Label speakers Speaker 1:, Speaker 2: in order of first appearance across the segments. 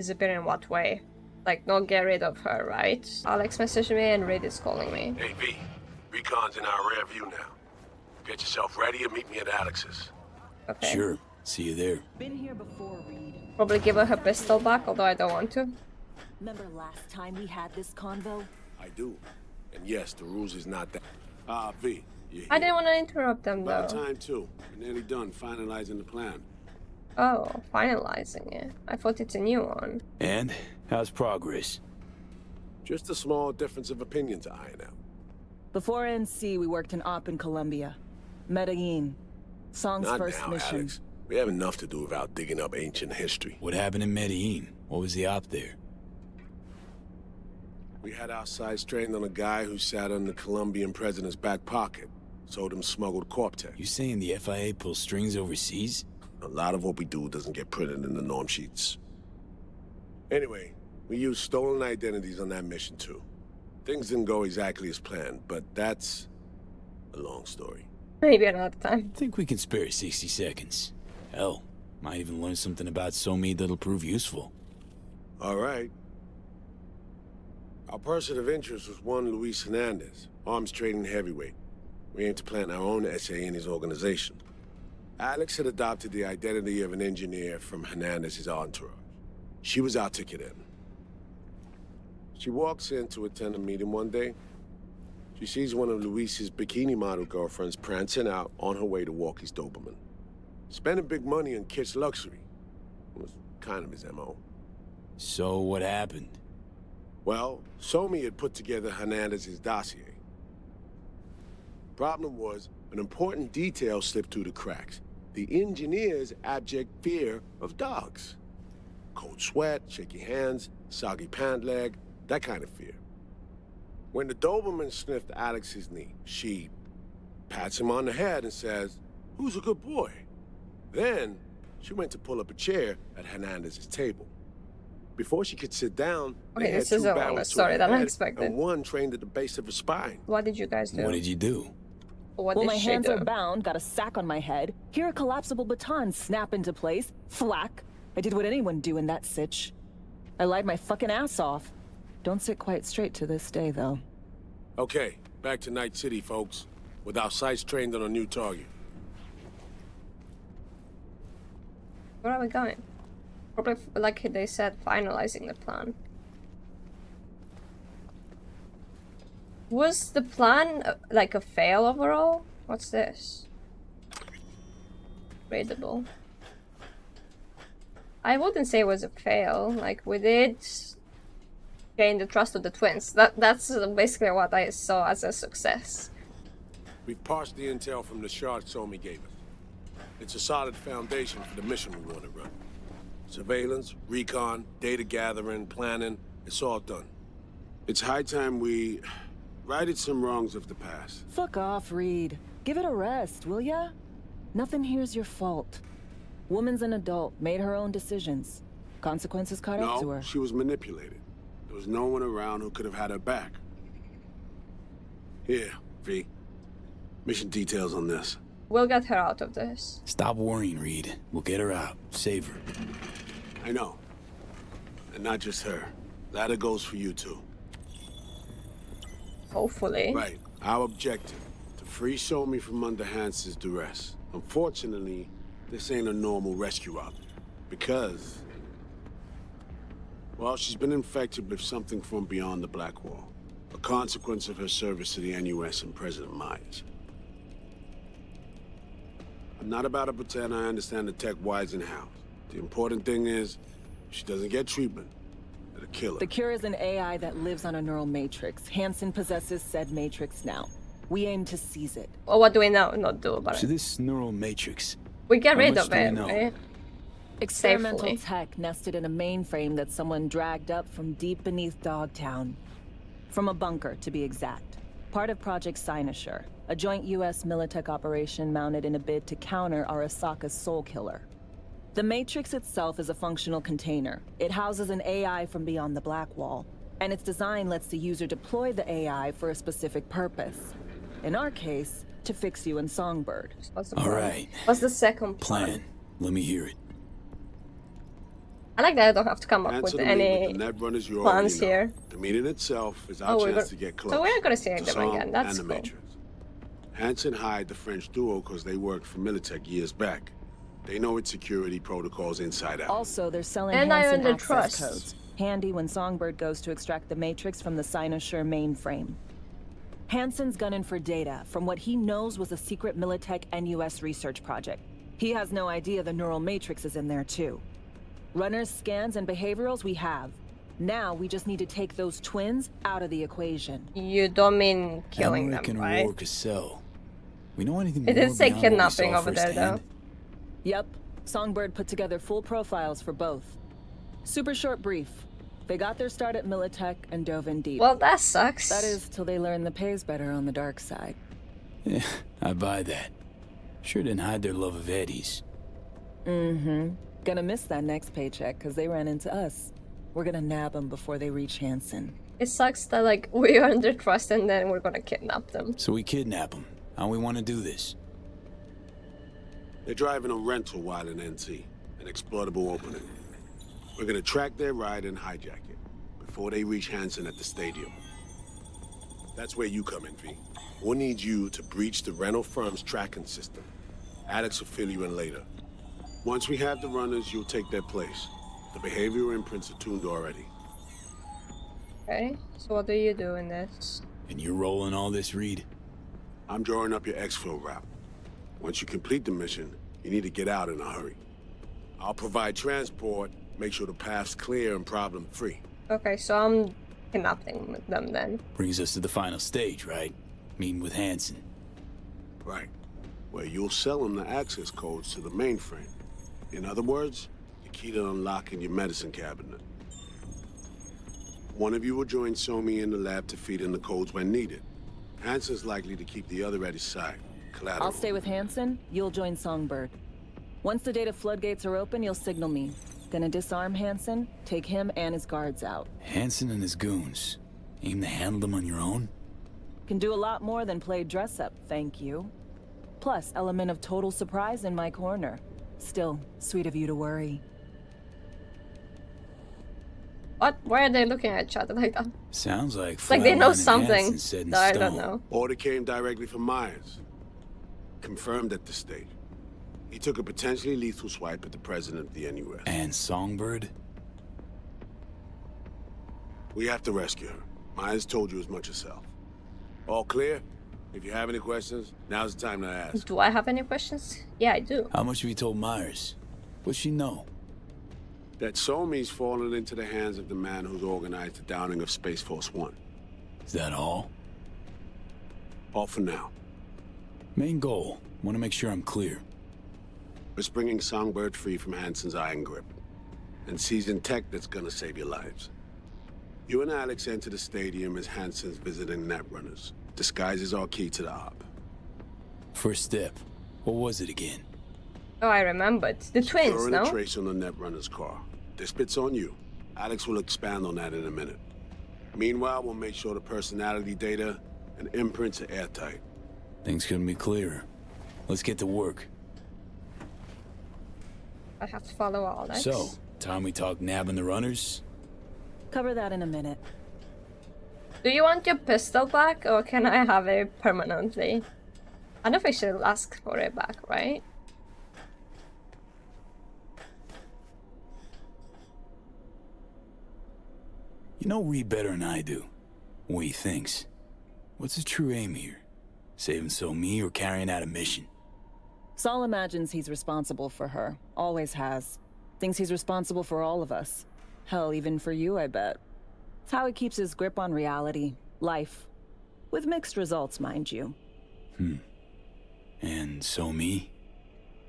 Speaker 1: Disappear in what way? Like, not get rid of her, right? Alex messaged me and Reed is calling me.
Speaker 2: Hey, V. Recon's in our rear view now. Get yourself ready and meet me at Alex's.
Speaker 1: Okay.
Speaker 3: Sure. See you there.
Speaker 4: Been here before, Reed.
Speaker 1: Probably give her pistol back, although I don't want to.
Speaker 4: Remember last time we had this convo?
Speaker 2: I do. And yes, the rules is not that. V.
Speaker 1: I didn't want to interrupt them, though.
Speaker 2: About time, too. We're nearly done finalizing the plan.
Speaker 1: Oh, finalizing it. I thought it's a new one.
Speaker 3: And how's progress?
Speaker 2: Just a small difference of opinion to iron out.
Speaker 4: Before NC, we worked in Op in Colombia. Medellin. Song's
Speaker 2: Not
Speaker 4: first
Speaker 2: now,
Speaker 4: mission.
Speaker 2: Alex. We have enough to do without digging up ancient history.
Speaker 3: What happened in Medellin? What was the op there?
Speaker 2: We had our sights trained on a guy who sat in the Colombian president's back pocket. Sold him smuggled corp tech.
Speaker 3: You saying the FIA pulls strings overseas?
Speaker 2: A lot of what we do doesn't get printed in the norm sheets. Anyway, we used stolen identities on that mission too. Things didn't go exactly as planned, but that's a long story.
Speaker 1: Maybe another time.
Speaker 3: I think we can spare 60 seconds. Hell, might even learn something about Somi that'll prove useful.
Speaker 2: All right. Our person of interest was one Luis Hernandez, arms trading heavyweight. We aim to plant our own SA in his organization. Alex had adopted the identity of an engineer from Hernandez's entourage. She was our ticket in. She walks in to attend a meeting one day. She sees one of Luis's bikini model girlfriends prancing out on her way to walk his Doberman. Spending big money on kitsch luxury was kind of his MO.
Speaker 3: So what happened?
Speaker 2: Well, Somi had put together Hernandez's dossier. Problem was, an important detail slipped through the cracks. The engineer's abject fear of dogs. Cold sweat, shaky hands, soggy pant leg, that kind of fear. When the Doberman sniffed Alex's knee, she pats him on the head and says, "Who's a good boy?" Then, she went to pull up a chair at Hernandez's table. Before she could sit down,
Speaker 1: Okay,
Speaker 2: they had
Speaker 1: this is
Speaker 2: two
Speaker 1: a longer
Speaker 2: barrels to
Speaker 1: story
Speaker 2: her
Speaker 1: than I
Speaker 2: head,
Speaker 1: expected.
Speaker 2: and one trained at the base of her spine.
Speaker 1: What did you guys do?
Speaker 3: What did you do?
Speaker 1: What
Speaker 4: Well,
Speaker 1: did
Speaker 4: my
Speaker 1: she
Speaker 4: hands
Speaker 1: do?
Speaker 4: are bound, got a sack on my head. Here a collapsible baton snap into place. Thwack. I did what anyone do in that sitch. I lied my fucking ass off. Don't sit quite straight to this day, though.
Speaker 2: Okay, back to Night City, folks. With our sights trained on a new target.
Speaker 1: Where are we going? Probably, like they said, finalizing the plan. Was the plan like a fail overall? What's this? Raidable. I wouldn't say it was a fail. Like, we did gain the trust of the twins. That's basically what I saw as a success.
Speaker 2: We've parsed the intel from the shard Somi gave us. It's a solid foundation for the mission we want to run. Surveillance, recon, data gathering, planning, it's all done. It's high time we righted some wrongs of the past.
Speaker 4: Fuck off, Reed. Give it a rest, will ya? Nothing here's your fault. Woman's an adult, made her own decisions. Consequences caught up to
Speaker 2: No,
Speaker 4: her.
Speaker 2: she was manipulated. There was no one around who could have had her back. Here, V. Mission details on this.
Speaker 1: We'll get her out of this.
Speaker 3: Stop worrying, Reed. We'll get her out. Save her.
Speaker 2: I know. And not just her. That goes for you too.
Speaker 1: Hopefully.
Speaker 2: Right. Our objective, to free Somi from under Hansen's duress. Unfortunately, this ain't a normal rescue op. Because, well, she's been infected with something from beyond the Black Wall. A consequence of her service to the NUS and President Myers. I'm not about to pretend I understand the tech whys and hows. The important thing is, if she doesn't get treatment, it'll kill her.
Speaker 4: The cure is an AI that lives on a neural matrix. Hansen possesses said matrix now. We aim to seize it.
Speaker 1: Well, what do we now not do about
Speaker 3: So
Speaker 1: it?
Speaker 3: this neural matrix.
Speaker 1: We get
Speaker 3: How
Speaker 1: rid
Speaker 3: much
Speaker 1: of
Speaker 3: do we
Speaker 1: it,
Speaker 3: know?
Speaker 1: right?
Speaker 4: Experimental
Speaker 1: Safely.
Speaker 4: tech nested in a mainframe that someone dragged up from deep beneath Dogtown. From a bunker, to be exact. Part of Project Cynosure, a joint US Militech operation mounted in a bid to counter Arasaka's soul killer. The Matrix itself is a functional container. It houses an AI from beyond the Black Wall, and its design lets the user deploy the AI for a specific purpose. In our case, to fix you in Songbird.
Speaker 1: What's the
Speaker 3: All
Speaker 1: plan?
Speaker 3: right.
Speaker 1: What's the second
Speaker 3: Plan. Let me hear it.
Speaker 1: I like that I don't have to come up with
Speaker 2: Answer the meet
Speaker 1: any
Speaker 2: with the net runners you
Speaker 1: plans
Speaker 2: already know.
Speaker 1: here.
Speaker 2: The meeting itself is
Speaker 1: Oh,
Speaker 2: our
Speaker 1: we're
Speaker 2: chance
Speaker 1: go-
Speaker 2: to get close.
Speaker 1: So we're gonna see
Speaker 2: to
Speaker 1: them
Speaker 2: Song
Speaker 1: again. That's
Speaker 2: and the
Speaker 1: cool.
Speaker 2: Matrix. Hansen hired the French duo because they worked for Militech years back. They know its security protocols inside out.
Speaker 4: Also, they're selling
Speaker 1: And I
Speaker 4: Hansen
Speaker 1: earned their
Speaker 4: access
Speaker 1: trust.
Speaker 4: codes. Handy when Songbird goes to extract the Matrix from the Cynosure mainframe. Hansen's gunning for data from what he knows was a secret Militech and US research project. He has no idea the neural matrix is in there too. Runners, scans, and behaviorals we have. Now we just need to take those twins out of the equation.
Speaker 1: You don't mean killing
Speaker 3: Emmerich
Speaker 1: them,
Speaker 3: and
Speaker 1: right?
Speaker 3: Aurora Cassell. We know anything
Speaker 1: It
Speaker 3: more
Speaker 1: did say
Speaker 3: beyond what we
Speaker 1: kidnapping
Speaker 3: saw
Speaker 1: over there, though.
Speaker 3: firsthand?
Speaker 4: Yep, Songbird put together full profiles for both. Super short brief. They got their start at Militech and dove in deep.
Speaker 1: Well, that sucks.
Speaker 4: That is till they learn the pay's better on the dark side.
Speaker 3: Yeah, I buy that. Sure didn't hide their love of Eddie's.
Speaker 4: Mm-hmm. Gonna miss that next paycheck because they ran into us. We're gonna nab them before they reach Hansen.
Speaker 1: It sucks that, like, we are under trust and then we're gonna kidnap them.
Speaker 3: So we kidnap them. How we want to do this?
Speaker 2: They're driving a rental while in NC, an exploitable opening. We're gonna track their ride and hijack it before they reach Hansen at the stadium. That's where you come in, V. We'll need you to breach the rental firm's tracking system. Alex will fill you in later. Once we have the runners, you'll take their place. The behavioral imprints are tuned already.
Speaker 1: Okay, so what do you do in this?
Speaker 3: And you're rolling all this, Reed?
Speaker 2: I'm drawing up your exfil route. Once you complete the mission, you need to get out in a hurry. I'll provide transport, make sure the path's clear and problem-free.
Speaker 1: Okay, so I'm kidnapping them then.
Speaker 3: Brings us to the final stage, right? Meeting with Hansen.
Speaker 2: Right. Where you'll sell them the access codes to the mainframe. In other words, the key to unlocking your medicine cabinet. One of you will join Somi in the lab to feed in the codes when needed. Hansen's likely to keep the other at his side. Collateral.
Speaker 4: I'll stay with Hansen, you'll join Songbird. Once the data floodgates are open, you'll signal me. Gonna disarm Hansen, take him and his guards out.
Speaker 3: Hansen and his goons. Aim to handle them on your own?
Speaker 4: Can do a lot more than play dress-up, thank you. Plus, element of total surprise in my corner. Still, sweet of you to worry.
Speaker 1: What? Why are they looking at each other like that?
Speaker 3: Sounds like
Speaker 1: Like they know
Speaker 3: Flatline and
Speaker 1: something
Speaker 3: Hansen set in
Speaker 1: that I don't
Speaker 3: stone.
Speaker 1: know.
Speaker 2: Order came directly from Myers. Confirmed at the stage. He took a potentially lethal swipe at the president of the NUS.
Speaker 3: And Songbird?
Speaker 2: We have to rescue her. Myers told you as much herself. All clear? If you have any questions, now's the time to ask.
Speaker 1: Do I have any questions? Yeah, I do.
Speaker 3: How much have you told Myers? What's she know?
Speaker 2: That Somi's fallen into the hands of the man who's organized the downing of Space Force One.
Speaker 3: Is that all?
Speaker 2: All for now.
Speaker 3: Main goal. Want to make sure I'm clear.
Speaker 2: It's bringing Songbird free from Hansen's iron grip. And seizing tech that's gonna save your lives. You and Alex enter the stadium as Hansen's visiting netrunners. Disguise is our key to the op.
Speaker 3: First step. What was it again?
Speaker 1: Oh, I remembered. The twins,
Speaker 2: Securing a
Speaker 1: no?
Speaker 2: trace on the netrunner's car. This bit's on you. Alex will expand on that in a minute. Meanwhile, we'll make sure the personality data and imprints are airtight.
Speaker 3: Things couldn't be clearer. Let's get to work.
Speaker 1: I have to follow Alex.
Speaker 3: So, time we talk nabbing the runners?
Speaker 4: Cover that in a minute.
Speaker 1: Do you want your pistol back, or can I have it permanently? I don't think she'll ask for it back, right?
Speaker 3: You know Reed better than I do. What he thinks. What's his true aim here? Saving me or carrying out a mission?
Speaker 4: Saul imagines he's responsible for her. Always has. Thinks he's responsible for all of us. Hell, even for you, I bet. It's how he keeps his grip on reality. Life. With mixed results, mind you.
Speaker 3: And me?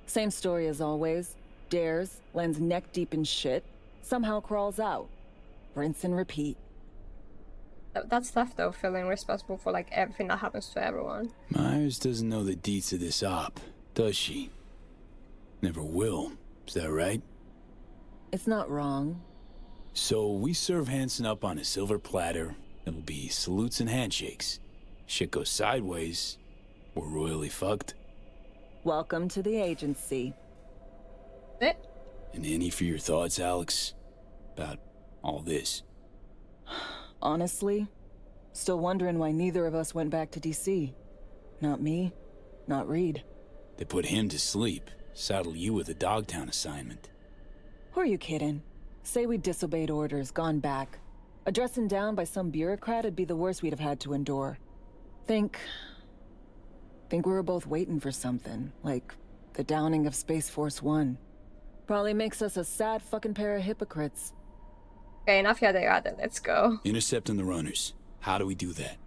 Speaker 4: Same story as always. Dares, lands neck deep in shit, somehow crawls out. Rinse and repeat.
Speaker 1: That's tough though, feeling responsible for like everything that happens to everyone.
Speaker 3: Myers doesn't know the deets of this op, does she? Never will. Is that right?
Speaker 4: It's not wrong.
Speaker 3: So we serve Hansen up on a silver platter. It'll be salutes and handshakes. Shit goes sideways. We're royally fucked.
Speaker 4: Welcome to the agency.
Speaker 1: Eh?
Speaker 3: And any for your thoughts, Alex? about all this.
Speaker 4: Honestly, still wondering why neither of us went back to DC. Not me, not Reed.
Speaker 3: They put him to sleep, saddle you with a Dogtown assignment.
Speaker 4: Who are you kidding? Say we disobeyed orders, gone back. A dressing down by some bureaucrat would be the worst we'd have had to endure. Think we were both waiting for something, like the downing of Space Force One. Probably makes us a sad fucking pair of hypocrites.
Speaker 1: Okay, enough yada, let's go.
Speaker 3: Intercepting the runners. How do we do that?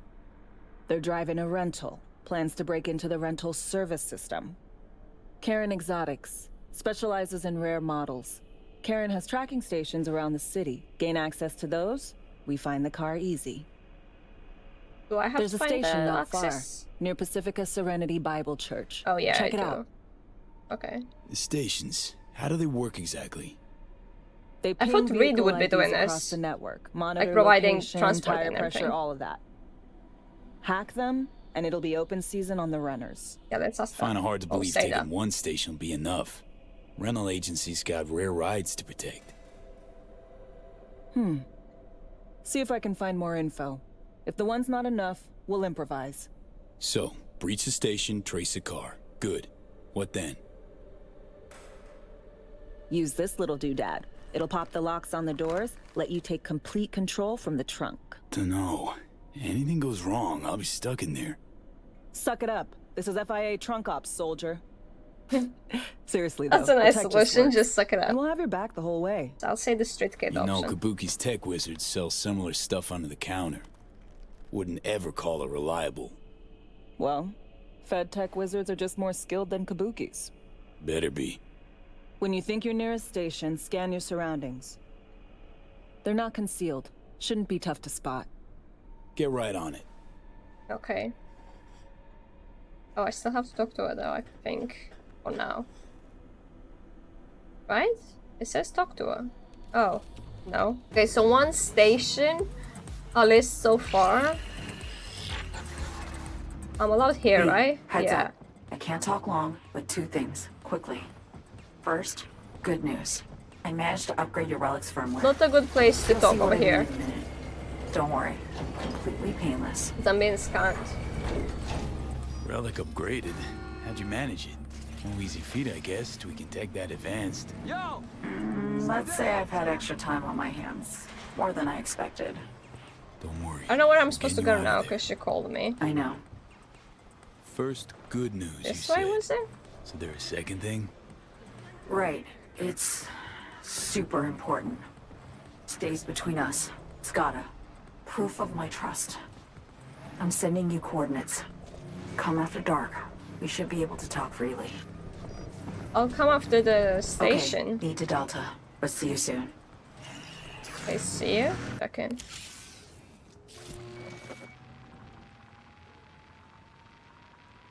Speaker 4: They're driving a rental. Plans to break into the rental service system. Karen Exotics. Specializes in rare models. Karen has tracking stations around the city. Gain access to those, we find the car easy.
Speaker 1: Do I have
Speaker 4: There's
Speaker 1: to
Speaker 4: a
Speaker 1: find
Speaker 4: station
Speaker 1: the
Speaker 4: not
Speaker 1: access?
Speaker 4: far, near Pacifica Serenity Bible Church.
Speaker 1: Oh yeah,
Speaker 4: Check
Speaker 1: I
Speaker 4: it
Speaker 1: do.
Speaker 4: out.
Speaker 1: Okay.
Speaker 3: The stations. How do they work exactly?
Speaker 4: They
Speaker 1: I thought
Speaker 4: ping
Speaker 1: Reed
Speaker 4: vehicle
Speaker 1: would be doing
Speaker 4: IDs across
Speaker 1: this.
Speaker 4: the network, monitor
Speaker 1: providing
Speaker 4: location,
Speaker 1: transport
Speaker 4: tire
Speaker 1: and
Speaker 4: pressure,
Speaker 1: everything.
Speaker 4: all of that. Hack them, and it'll be open season on the runners.
Speaker 1: Yeah, let's ask
Speaker 3: Find
Speaker 1: that.
Speaker 3: it hard to
Speaker 1: I'll
Speaker 3: believe
Speaker 1: say
Speaker 3: taking
Speaker 1: that.
Speaker 3: one station will be enough. Rental agencies got rare rides to protect.
Speaker 4: See if I can find more info. If the one's not enough, we'll improvise.
Speaker 3: So, breach the station, trace the car. Good. What then?
Speaker 4: Use this little doodad. It'll pop the locks on the doors, let you take complete control from the trunk.
Speaker 3: Dunno. Anything goes wrong, I'll be stuck in there.
Speaker 4: Suck it up. This is FIA trunk ops, soldier. Seriously,
Speaker 1: That's
Speaker 4: though,
Speaker 1: a nice
Speaker 4: the tech
Speaker 1: solution,
Speaker 4: works.
Speaker 1: just suck it
Speaker 4: And
Speaker 1: up.
Speaker 4: we'll have your back the whole way.
Speaker 1: I'll say the Streetkid
Speaker 3: You know,
Speaker 1: option.
Speaker 3: Kabuki's tech wizards sell similar stuff under the counter. Wouldn't ever call it reliable.
Speaker 4: Well, Fed tech wizards are just more skilled than Kabukis.
Speaker 3: Better be.
Speaker 4: When you think you're near a station, scan your surroundings. They're not concealed. Shouldn't be tough to spot.
Speaker 3: Get right on it.
Speaker 1: Okay. Oh, I still have to talk to her though, I think. For now. Right? It says talk to her. Oh, no. Okay, so one station. A list so far. I'm allowed here,
Speaker 5: Hey,
Speaker 1: right?
Speaker 5: Heads
Speaker 1: yeah.
Speaker 5: up. I can't talk long, but two things, quickly. First, good news. I managed to upgrade your relic's firmware.
Speaker 1: Not a good place to
Speaker 5: You'll
Speaker 1: talk
Speaker 5: see what
Speaker 1: over
Speaker 5: I mean
Speaker 1: here.
Speaker 5: in a minute. Don't worry. Completely painless.
Speaker 1: I'm being scanned.
Speaker 3: Relic upgraded. How'd you manage it? No easy feat, I guess, till we can take that advanced.
Speaker 5: Let's say I've had extra time on my hands. More than I expected.
Speaker 3: Don't worry.
Speaker 1: I don't know where I'm supposed to
Speaker 3: Getting
Speaker 1: go
Speaker 3: you out
Speaker 1: now
Speaker 3: of there.
Speaker 1: because she called me.
Speaker 5: I know.
Speaker 3: First, good news,
Speaker 1: This
Speaker 3: you
Speaker 1: way
Speaker 3: said.
Speaker 1: was it?
Speaker 3: So there a second thing?
Speaker 5: Right. It's super important. Stays between us. It's gotta. Proof of my trust. I'm sending you coordinates. Come after dark. We should be able to talk freely.
Speaker 1: I'll come after the station.
Speaker 5: Okay, need to Delta. But see you soon.
Speaker 1: I see you. Okay.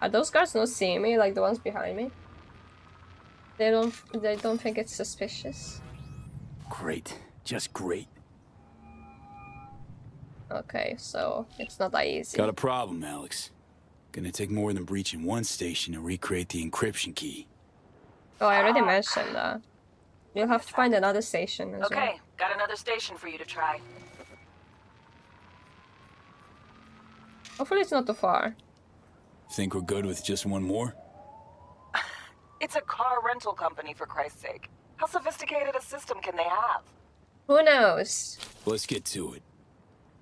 Speaker 1: Are those guards not seeing me, like the ones behind me? They don't think it's suspicious.
Speaker 3: Great. Just great.
Speaker 1: Okay, so it's not that easy.
Speaker 3: Got a problem, Alex. Gonna take more than breaching one station to recreate the encryption key.
Speaker 1: Oh, I already mentioned that. You'll have to find another station as well.
Speaker 4: Okay, got another station for you to try.
Speaker 1: Hopefully it's not too far.
Speaker 3: Think we're good with just one more?
Speaker 4: It's a car rental company, for Christ's sake. How sophisticated a system can they have?
Speaker 1: Who knows?
Speaker 3: Let's get to it.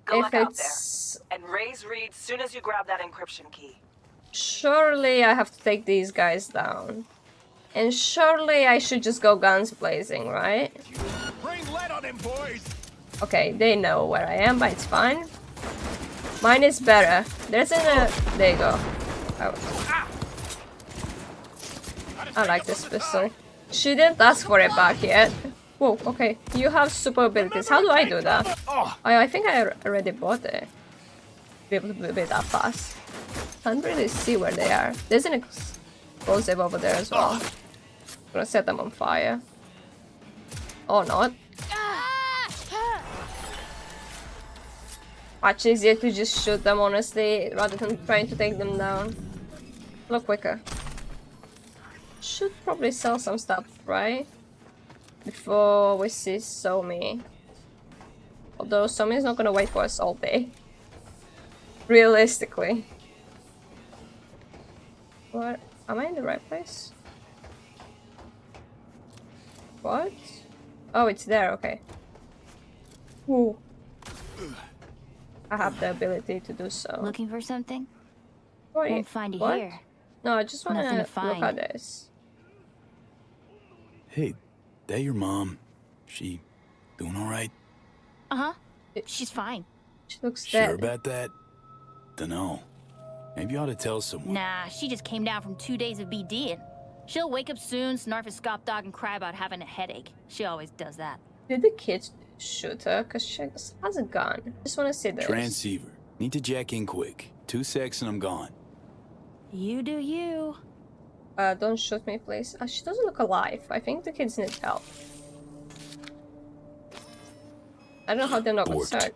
Speaker 4: Good
Speaker 1: If
Speaker 4: luck out
Speaker 1: it's...
Speaker 4: there. And raise Reed soon as you grab that encryption key.
Speaker 1: Surely I have to take these guys down. And surely I should just go guns blazing, right?
Speaker 2: Bring lead on him, boys!
Speaker 1: Okay, they know where I am, but it's fine. Mine is better. There's a... There you go. Oh. I like this pistol. She didn't ask for it back yet. Whoa, okay. You have super abilities. How do I do that? I think I already bought it. Be able to do it that fast. Can't really see where they are. There's an explosive over there as well. I'm gonna set them on fire. Or not. Much easier to just shoot them, honestly, rather than trying to take them down. A lot quicker. Should probably sell some stuff, right? Before we see So Me. Although somebody's not gonna wait for us all day. Realistically. What? Am I in the right place? What? Oh, it's there, okay. Ooh. I have the ability to do so.
Speaker 6: Looking for something?
Speaker 1: What?
Speaker 6: Won't find you
Speaker 1: What?
Speaker 6: here.
Speaker 1: No, I just wanna
Speaker 6: Nothing to
Speaker 1: look
Speaker 6: find.
Speaker 1: at this.
Speaker 3: Hey, that your mom? She doing all right?
Speaker 6: Uh-huh. She's fine.
Speaker 1: She looks
Speaker 3: Sure
Speaker 1: dead.
Speaker 3: about that? Dunno. Maybe you ought to tell someone.
Speaker 6: Nah, she just came down from 2 days of BDing. She'll wake up soon, snarf a scop dog, and cry about having a headache. She always does that.
Speaker 1: Did the kid shoot her? Cause she has a gun. Just wanna see this.
Speaker 3: Transceiver. Need to jack in quick. 2 secs and I'm gone.
Speaker 6: You do you.
Speaker 1: Don't shoot me, please. She doesn't look alive. I think the kids need help. I don't know how they're not
Speaker 3: Abort.
Speaker 1: concerned.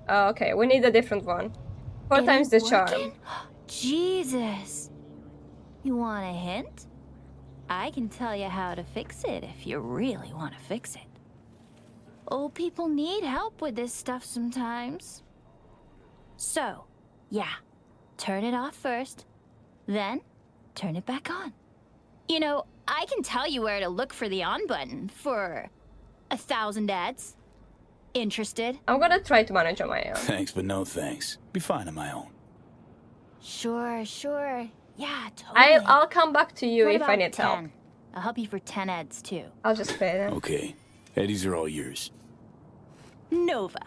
Speaker 1: Oh, okay, we need a different one. 4
Speaker 6: It
Speaker 1: times the
Speaker 6: ain't
Speaker 1: charm.
Speaker 6: working? Jesus. You want a hint? I can tell you how to fix it if you really want to fix it. Old people need help with this stuff sometimes. So, yeah, turn it off first, then turn it back on. You know, I can tell you where to look for the on button for 1,000 ads. Interested?
Speaker 1: I'm gonna try to manage on my own.
Speaker 3: Thanks, but no thanks. Be fine on my own.
Speaker 6: Sure, sure. Yeah, totally.
Speaker 1: I'll come back to you
Speaker 6: What
Speaker 1: if I
Speaker 6: about
Speaker 1: need
Speaker 6: 10?
Speaker 1: help.
Speaker 6: I'll help you for 10 ads too.
Speaker 1: I'll just pay them.
Speaker 3: Okay. Eddies are all yours.
Speaker 6: Nova.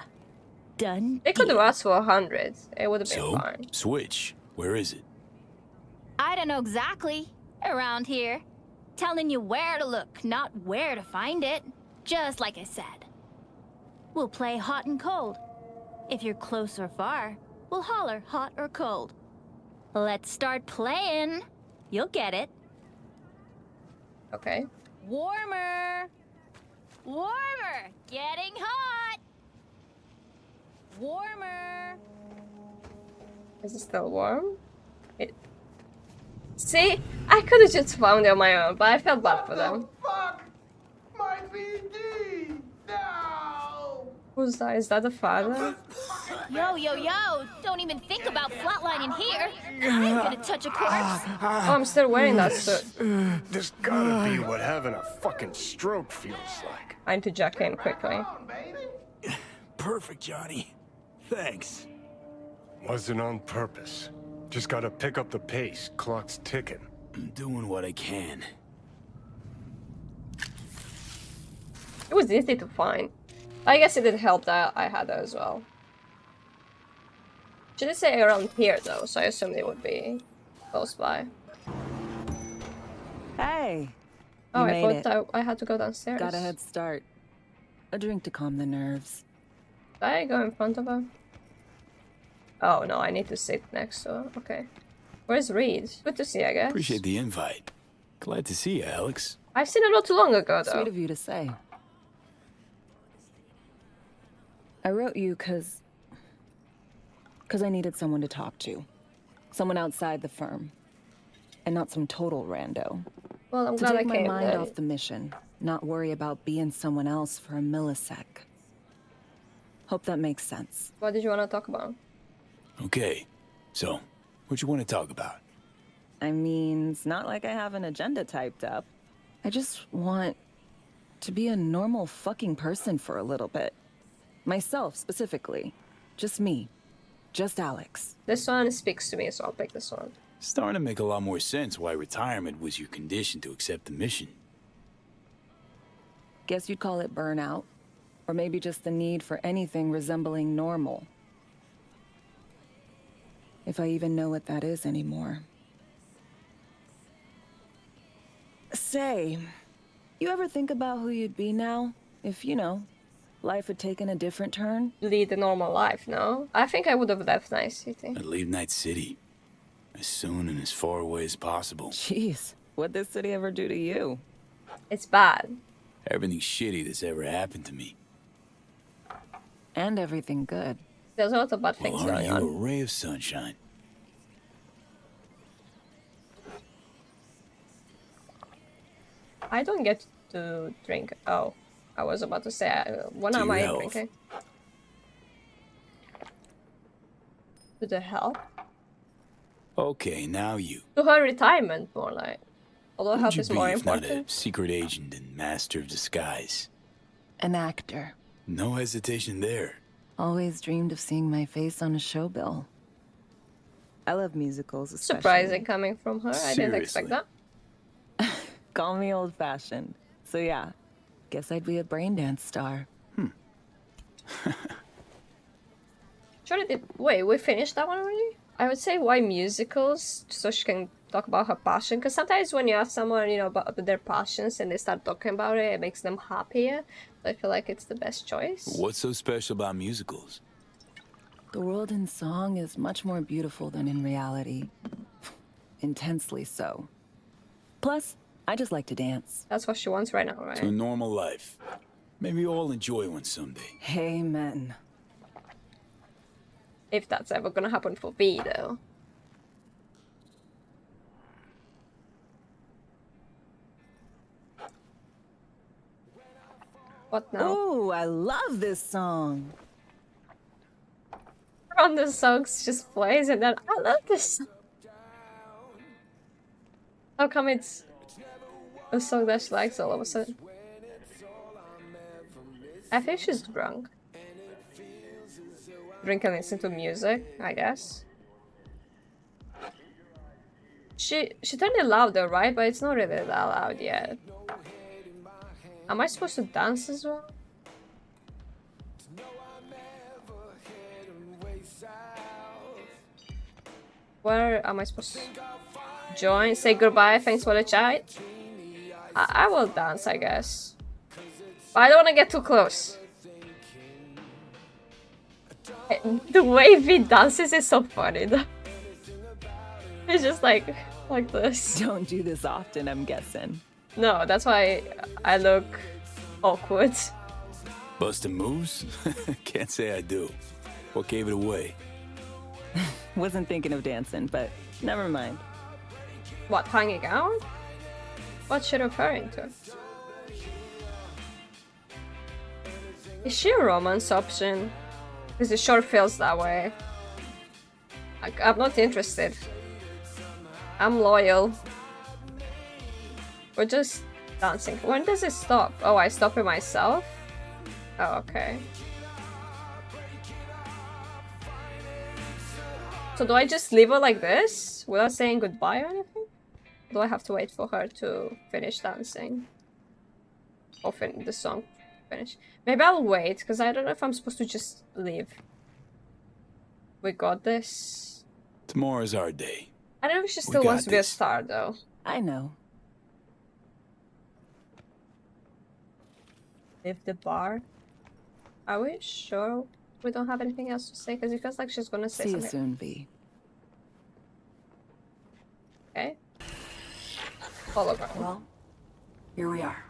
Speaker 6: Done.
Speaker 1: They could have
Speaker 6: deal.
Speaker 1: asked for 100. It would have been
Speaker 3: So,
Speaker 1: fine.
Speaker 3: switch. Where is it?
Speaker 6: I don't know exactly. Around here. Telling you where to look, not where to find it. Just like I said. We'll play hot and cold. If you're close or far, we'll holler hot or cold. Let's start playing. You'll get it.
Speaker 1: Okay.
Speaker 6: Warmer. Warmer. Getting hot. Warmer.
Speaker 1: Is it still warm? See? I could have just found it on my own, but I felt bad for them.
Speaker 7: Fuck! My VD! No!
Speaker 1: Who's that? Is that the father?
Speaker 6: Yo, yo, yo. Don't even think about flatlining here. I'm gonna touch a corpse.
Speaker 1: Oh, I'm still wearing that suit.
Speaker 7: This gotta be what having a fucking stroke feels like.
Speaker 1: I need to jack in quickly.
Speaker 3: Perfect, Johnny. Thanks.
Speaker 7: Wasn't on purpose. Just gotta pick up the pace. Clock's ticking.
Speaker 3: I'm doing what I can.
Speaker 1: It was easy to find. I guess it did help that I had that as well. Should I say around here though, so I assume they would be close by.
Speaker 4: Hey.
Speaker 1: Oh,
Speaker 4: You
Speaker 1: I
Speaker 4: made
Speaker 1: thought
Speaker 4: it.
Speaker 1: I had to go downstairs.
Speaker 4: Got a head start. A drink to calm the nerves.
Speaker 1: Did I go in front of her? Oh no, I need to sit next to her. Okay. Where's Reed? Good to see you, I guess.
Speaker 3: Appreciate the invite. Glad to see you, Alex.
Speaker 1: I've seen it not too long ago though.
Speaker 4: Sweet of you to say. I wrote you because I needed someone to talk to. Someone outside the firm. And not some total rando.
Speaker 1: Well, I'm
Speaker 4: To
Speaker 1: glad I
Speaker 4: take my
Speaker 1: came
Speaker 4: mind
Speaker 1: then.
Speaker 4: off the mission. Not worry about being someone else for a millisec. Hope that makes sense.
Speaker 1: What did you want to talk about?
Speaker 3: Okay. So, what you want to talk about?
Speaker 4: I mean, it's not like I have an agenda typed up. I just want to be a normal fucking person for a little bit. Myself, specifically. Just me. Just Alex.
Speaker 1: This one speaks to me, so I'll pick this one.
Speaker 3: Starting to make a lot more sense why retirement was your condition to accept the mission.
Speaker 4: Guess you'd call it burnout. Or maybe just the need for anything resembling normal. If I even know what that is anymore. Say, you ever think about who you'd be now? If, you know, life had taken a different turn?
Speaker 1: Lead a normal life, no? I think I would have left Night City.
Speaker 3: I'd leave Night City. As soon and as far away as possible.
Speaker 4: Jeez, what'd this city ever do to you?
Speaker 1: It's bad.
Speaker 3: Everything shitty that's ever happened to me.
Speaker 4: And everything good.
Speaker 1: There's a lot of bad
Speaker 3: Well,
Speaker 1: things
Speaker 3: aren't
Speaker 1: going
Speaker 3: you a
Speaker 1: on.
Speaker 3: ray of sunshine?
Speaker 1: I don't get to drink. Oh, I was about to say, when
Speaker 3: To
Speaker 1: am
Speaker 3: your
Speaker 1: I
Speaker 3: health.
Speaker 1: drinking? To the health?
Speaker 3: Okay, now you.
Speaker 1: To her retirement, more like. Although
Speaker 3: Who'd
Speaker 1: health
Speaker 3: you
Speaker 1: is
Speaker 3: be
Speaker 1: more
Speaker 3: if not a
Speaker 1: important.
Speaker 3: secret agent and master of disguise?
Speaker 4: An actor.
Speaker 3: No hesitation there.
Speaker 4: Always dreamed of seeing my face on a show bill. I love musicals, especially.
Speaker 1: Surprising coming from her. I didn't expect
Speaker 3: Seriously.
Speaker 1: that.
Speaker 4: Call me old-fashioned. So yeah, guess I'd be a braindance star.
Speaker 1: Surely did. Wait, we finished that one already? I would say why musicals, so she can talk about her passion. Because sometimes when you ask someone, you know, about their passions and they start talking about it, it makes them happier. So I feel like it's the best choice.
Speaker 3: What's so special about musicals?
Speaker 4: The world in song is much more beautiful than in reality. Intensely so. Plus, I just like to dance.
Speaker 1: That's what she wants right now,
Speaker 3: To a
Speaker 1: right?
Speaker 3: normal life. Maybe we'll enjoy one someday.
Speaker 4: Amen.
Speaker 1: If that's ever gonna happen for V, though. What now?
Speaker 4: Ooh, I love this song.
Speaker 1: On the songs just plays and then I love this song. How come it's a song that she likes all of a sudden? I think she's drunk. Drink and listen to music, I guess. She turned it louder, right? But it's not really that loud yet. Am I supposed to dance as well? Where am I supposed to join? Say goodbye, thanks for the chat. I will dance, I guess. But I don't want to get too close. The way V dances is so funny though. It's just like this.
Speaker 4: Don't do this often, I'm guessing.
Speaker 1: No, that's why I look awkward.
Speaker 3: Busting moves? Can't say I do. What gave it away?
Speaker 4: Wasn't thinking of dancing, but never mind.
Speaker 1: What, hanging out? What's she referring to? Is she a romance option? Because it sure feels that way. I'm not interested. I'm loyal. We're just dancing. When does it stop? Oh, I stop it myself? Oh, okay. So do I just leave her like this? Without saying goodbye or anything? Do I have to wait for her to finish dancing? Or the song finish? Maybe I'll wait, because I don't know if I'm supposed to just leave. We got this.
Speaker 3: Tomorrow's our day.
Speaker 1: I don't know if she
Speaker 3: We
Speaker 1: still wants
Speaker 3: got
Speaker 1: to be a
Speaker 3: this.
Speaker 1: star, though.
Speaker 4: I know.
Speaker 1: Leave the bar. Are we sure we don't have anything else to say? Because it feels like she's gonna say
Speaker 4: See you
Speaker 1: something.
Speaker 4: soon, V.
Speaker 1: Okay. Hologram.
Speaker 5: Well, here we are.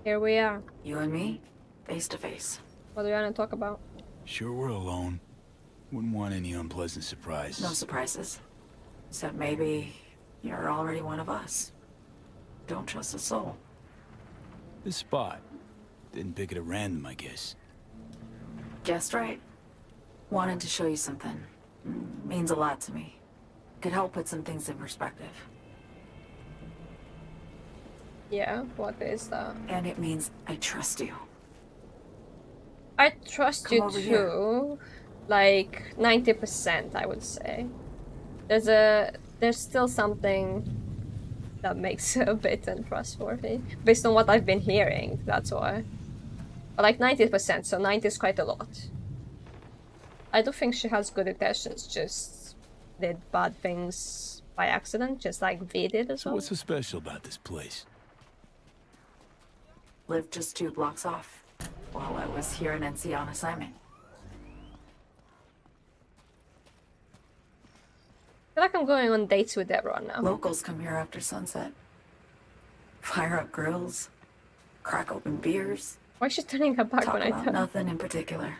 Speaker 1: Here we are.
Speaker 5: You and me, face to face.
Speaker 1: What do you want to talk about?
Speaker 3: Sure we're alone. Wouldn't want any unpleasant surprises.
Speaker 5: No surprises. Except maybe you're already one of us. Don't trust a soul.
Speaker 3: This spot. Didn't pick it at random, I guess.
Speaker 5: Guessed right. Wanted to show you something. Means a lot to me. Could help put some things in perspective.
Speaker 1: Yeah, what is that?
Speaker 5: And it means I trust you.
Speaker 1: I trust
Speaker 5: Come
Speaker 1: you
Speaker 5: over
Speaker 1: too.
Speaker 5: here.
Speaker 1: Like 90%, I would say. There's still something that makes her a bit untrustworthy. Based on what I've been hearing, that's why. But like 90%, so 90 is quite a lot. I don't think she has good intentions, just did bad things by accident, just like V did as
Speaker 3: So
Speaker 1: well.
Speaker 3: what's so special about this place?
Speaker 5: Lived just 2 blocks off while I was here in NC on assignment.
Speaker 1: I feel like I'm going on dates with everyone now.
Speaker 5: Locals come here after sunset. Fire up grills, crack open beers,
Speaker 1: Why is she turning her back
Speaker 5: talk
Speaker 1: when I
Speaker 5: about
Speaker 1: turn?
Speaker 5: nothing in particular.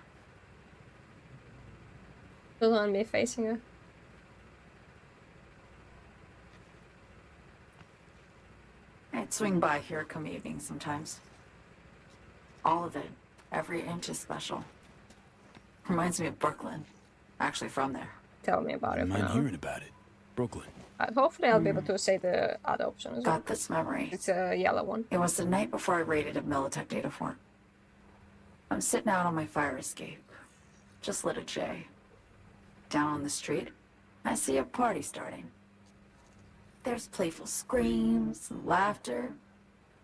Speaker 1: Still on me facing her.
Speaker 5: I'd swing by here come evening sometimes. All of it. Every inch is special. Reminds me of Brooklyn. Actually from there.
Speaker 1: Tell me about
Speaker 3: I
Speaker 1: it for
Speaker 3: mind
Speaker 1: now.
Speaker 3: hearing about it. Brooklyn.
Speaker 1: Hopefully I'll be able to say the other option as well.
Speaker 5: Got this memory.
Speaker 1: It's a yellow one.
Speaker 5: It was the night before I raided a Militech data fort. I'm sitting out on my fire escape. Just lit a J. Down on the street, I see a party starting. There's playful screams and laughter.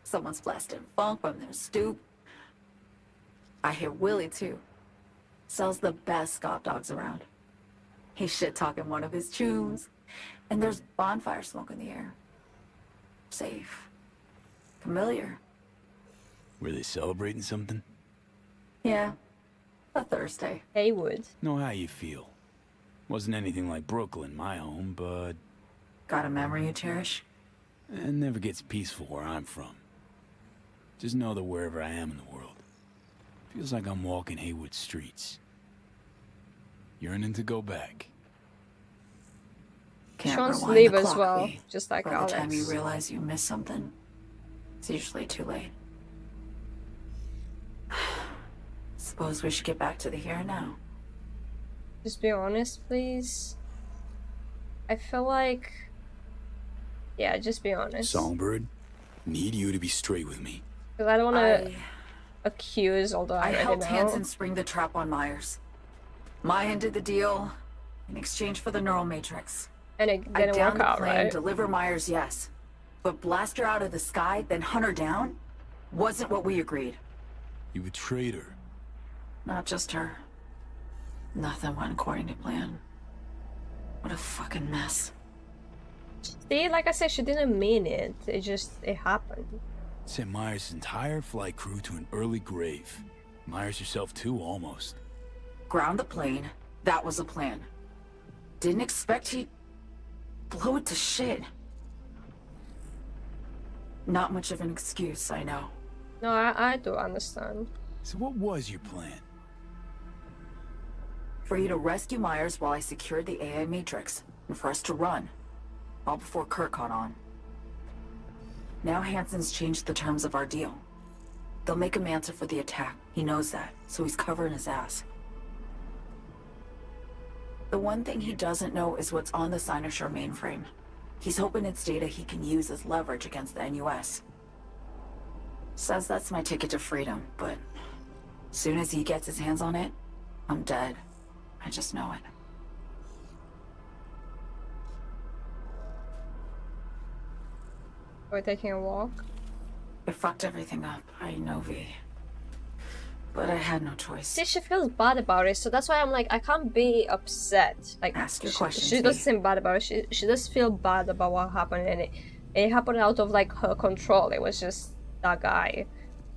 Speaker 5: Someone's blasting funk from their stoop. I hear Willie too. Sells the best Scott dogs around. He's shit-talking one of his chooms. And there's bonfire smoke in the air. Safe. Familiar.
Speaker 3: Were they celebrating something?
Speaker 5: Yeah. A Thursday.
Speaker 1: Haywood.
Speaker 3: Know how you feel. Wasn't anything like Brooklyn, my home, but
Speaker 5: Got a memory you cherish?
Speaker 3: it never gets peaceful where I'm from. Just know that wherever I am in the world, feels like I'm walking Haywood streets. Yearning to go back.
Speaker 5: Can't
Speaker 1: Sean's
Speaker 5: rewind
Speaker 1: leave
Speaker 5: the
Speaker 1: as
Speaker 5: clock,
Speaker 1: well,
Speaker 5: V.
Speaker 1: just like
Speaker 5: By the
Speaker 1: Alex.
Speaker 5: time you realize you missed something, it's usually too late. Suppose we should get back to the here and now.
Speaker 1: Just be honest, please. I feel like... Yeah, just be honest.
Speaker 3: Songbird, need you to be straight with me.
Speaker 1: Because I don't want to accuse, although I
Speaker 5: I
Speaker 1: already
Speaker 5: helped
Speaker 1: know.
Speaker 5: Hansen spring the trap on Myers. Maya did the deal in exchange for the neural matrix.
Speaker 1: And it
Speaker 5: I
Speaker 1: didn't
Speaker 5: downed
Speaker 1: work
Speaker 5: the
Speaker 1: out,
Speaker 5: plane,
Speaker 1: right?
Speaker 5: deliver Myers, yes. But blast her out of the sky, then hunt her down, wasn't what we agreed.
Speaker 3: You betrayed her.
Speaker 5: Not just her. Nothing went according to plan. What a fucking mess.
Speaker 1: See, like I said, she didn't mean it. It happened.
Speaker 3: Sent Myers' entire flight crew to an early grave. Myers herself too, almost.
Speaker 5: Ground the plane, that was the plan. Didn't expect he'd blow it to shit. Not much of an excuse, I know.
Speaker 1: No, I do understand.
Speaker 3: So what was your plan?
Speaker 5: For you to rescue Myers while I secured the AI Matrix, and for us to run. All before Kurt caught on. Now Hansen's changed the terms of our deal. They'll make him answer for the attack. He knows that, so he's covering his ass. The one thing he doesn't know is what's on the Cynosure mainframe. He's hoping it's data he can use as leverage against the NUS. Says that's my ticket to freedom, but soon as he gets his hands on it, I'm dead. I just know it.
Speaker 1: We're taking a walk.
Speaker 5: It fucked everything up, I know, V. But I had no choice.
Speaker 1: See, she feels bad about it, so that's why I'm like, I can't be upset. Like,
Speaker 5: Ask your questions,
Speaker 1: she
Speaker 5: V.
Speaker 1: doesn't seem bad about it. She does feel bad about what happened, and it happened out of like her control. It was just that guy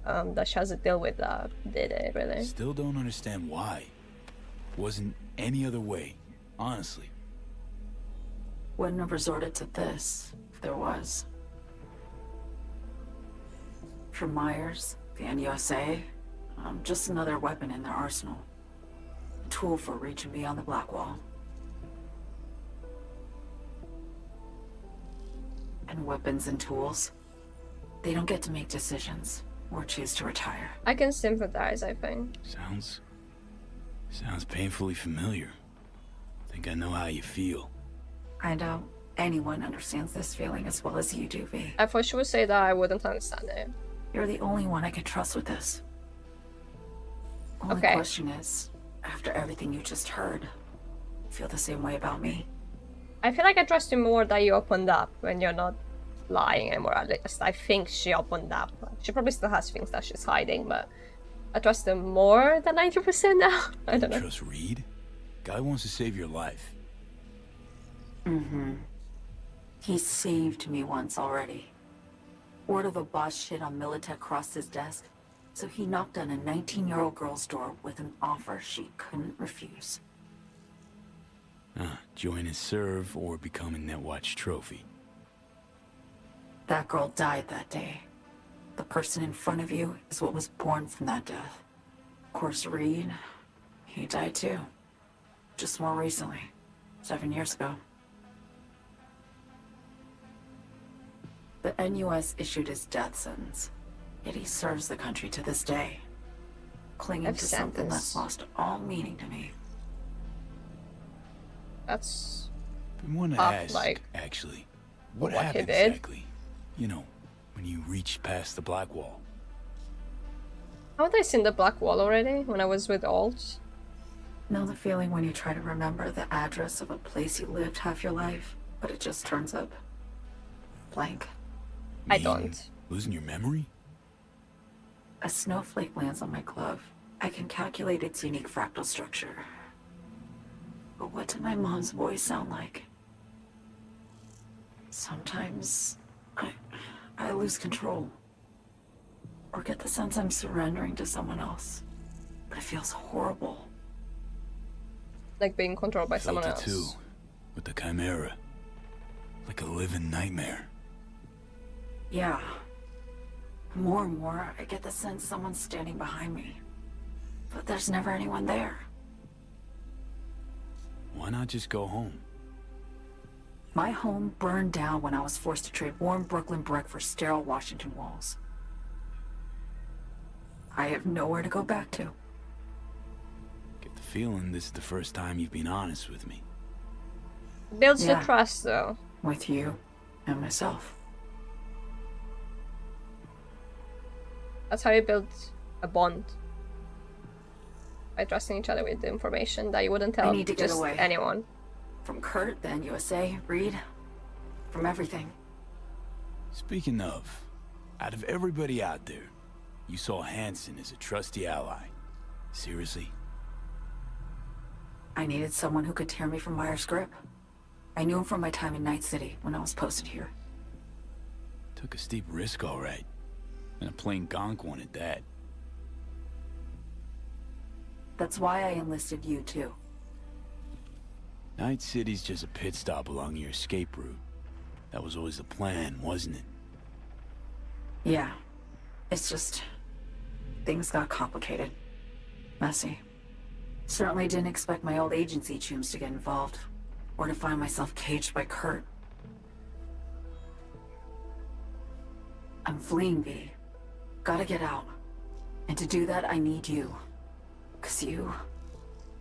Speaker 1: that she has to deal with that did it, really.
Speaker 3: Still don't understand why. Wasn't any other way, honestly.
Speaker 5: Wouldn't have resorted to this, if there was. For Myers, the NUSA, I'm just another weapon in their arsenal. A tool for reaching beyond the Black Wall. And weapons and tools, they don't get to make decisions or choose to retire.
Speaker 1: I can sympathize, I think.
Speaker 3: Sounds painfully familiar. Think I know how you feel.
Speaker 5: I know anyone understands this feeling as well as you do, V.
Speaker 1: I thought she would say that I wouldn't understand it.
Speaker 5: You're the only one I can trust with this. Only
Speaker 1: Okay.
Speaker 5: question is, after everything you just heard, you feel the same way about me?
Speaker 1: I feel like I trust you more that you opened up when you're not lying anymore. At least I think she opened up. She probably still has things that she's hiding, but I trust her more than 90% now. I don't know.
Speaker 3: Trust Reed? Guy wants to save your life.
Speaker 5: Mm-hmm. He saved me once already. Word of a boss shit on Militech crossed his desk, so he knocked on a 19-year-old girl's door with an offer she couldn't refuse.
Speaker 3: Join and serve or become a Netwatch trophy.
Speaker 5: That girl died that day. The person in front of you is what was born from that death. Of course, Reed, he died too. Just more recently. 7 years ago. The NUS issued his death sentence, yet he serves the country to this day, clinging
Speaker 1: I've
Speaker 5: to
Speaker 1: said
Speaker 5: something
Speaker 1: this.
Speaker 5: that's lost all meaning to me.
Speaker 1: That's
Speaker 3: I want to
Speaker 1: Half,
Speaker 3: ask,
Speaker 1: like,
Speaker 3: actually, what
Speaker 1: what he
Speaker 3: happened
Speaker 1: did.
Speaker 3: exactly? You know, when you reached past the black wall.
Speaker 1: haven't I seen the black wall already when I was with Alt?
Speaker 5: Know the feeling when you try to remember the address of a place you lived half your life, but it just turns up blank.
Speaker 1: I
Speaker 3: Mean
Speaker 1: don't.
Speaker 3: Losing your memory?
Speaker 5: A snowflake lands on my glove. I can calculate its unique fractal structure. But what did my mom's voice sound like? Sometimes I lose control. Or get the sense I'm surrendering to someone else. But it feels horrible.
Speaker 1: Like being controlled by
Speaker 3: Felt
Speaker 1: someone
Speaker 3: it
Speaker 1: else.
Speaker 3: too, with the Chimera. Like a living nightmare.
Speaker 5: Yeah. More and more, I get the sense someone's standing behind me. But there's never anyone there.
Speaker 3: Why not just go home?
Speaker 5: My home burned down when I was forced to trade warm Brooklyn brick for sterile Washington walls. I have nowhere to go back to.
Speaker 3: Get the feeling this is the first time you've been honest with me.
Speaker 1: Builds the
Speaker 5: Yeah.
Speaker 1: trust though.
Speaker 5: With you and myself.
Speaker 1: That's how you build a bond. By trusting each other with the information that you wouldn't tell
Speaker 5: need to get
Speaker 1: just
Speaker 5: away.
Speaker 1: anyone.
Speaker 5: From Kurt, then USA, Reed. From everything.
Speaker 3: Speaking of, out of everybody out there, you saw Hansen as a trusty ally. Seriously?
Speaker 5: I needed someone who could tear me from Myers' grip. I knew him from my time in Night City when I was posted here.
Speaker 3: Took a steep risk, all right. And a plain gonk one at that.
Speaker 5: That's why I enlisted you, too.
Speaker 3: Night City's just a pit stop along your escape route. That was always the plan, wasn't it?
Speaker 5: Yeah. It's just... things got complicated. Messy. Certainly didn't expect my old agency chooms to get involved. Or to find myself caged by Kurt. I'm fleeing, V. Gotta get out. And to do that, I need you. 'Cause you